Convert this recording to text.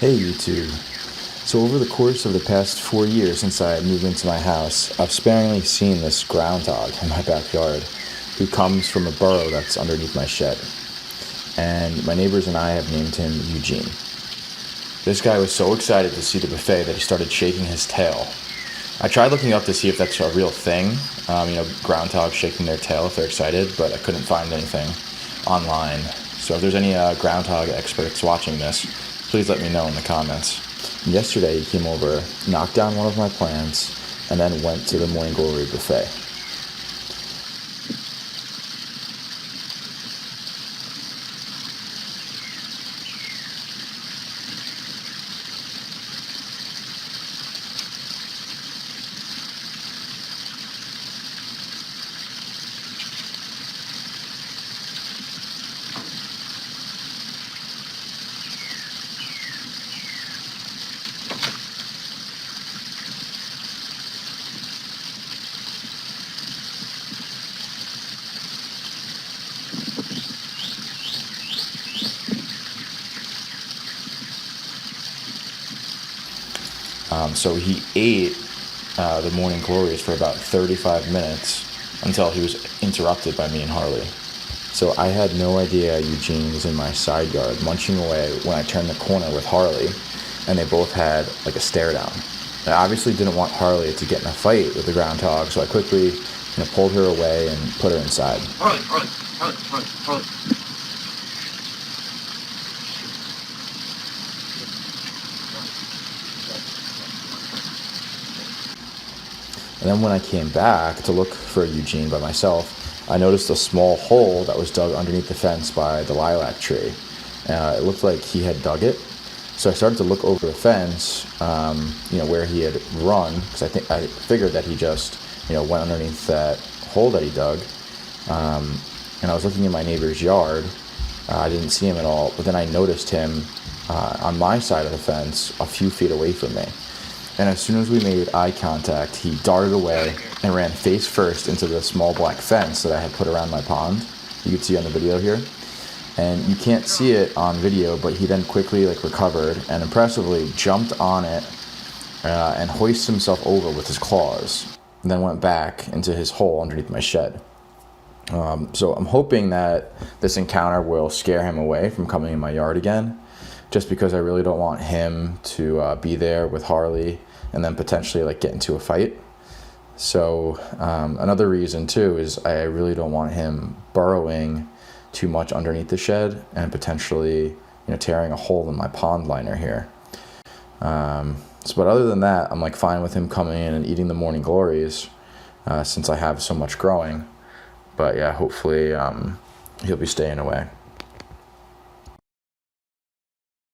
Hey YouTube. So over the course of the past 4 years since I moved into my house, I've sparingly seen this groundhog in my backyard who comes from a burrow that's underneath my shed. And my neighbors and I have named him Eugene. This guy was so excited to see the buffet that he started shaking his tail. I tried looking up to see if that's a real thing, groundhogs shaking their tail if they're excited, but I couldn't find anything online. So if there's any groundhog experts watching this, please let me know in the comments. Yesterday he came over, knocked down one of my plants, and then went to the morning glory buffet. So he ate the morning glories for about 35 minutes until he was interrupted by me and Harley. So I had no idea Eugene was in my side yard munching away when I turned the corner with Harley, and they both had like a stare down. I obviously didn't want Harley to get in a fight with the groundhog, so I quickly pulled her away and put her inside. Harley. And then when I came back to look for Eugene by myself, I noticed a small hole that was dug underneath the fence by the lilac tree. It looked like he had dug it. So I started to look over the fence, where he had run, because I figured that he just, went underneath that hole that he dug. And I was looking in my neighbor's yard. I didn't see him at all, but then I noticed him on my side of the fence a few feet away from me. And as soon as we made eye contact, he darted away and ran face first into the small black fence that I had put around my pond. You can see on the video here. And you can't see it on video, but he then quickly recovered and impressively jumped on it and hoisted himself over with his claws, and then went back into his hole underneath my shed. So I'm hoping that this encounter will scare him away from coming in my yard again, just because I really don't want him to be there with Harley and then potentially get into a fight. So another reason too is I really don't want him burrowing too much underneath the shed and potentially tearing a hole in my pond liner here. But other than that, I'm fine with him coming in and eating the morning glories since I have so much growing. But yeah, hopefully he'll be staying away.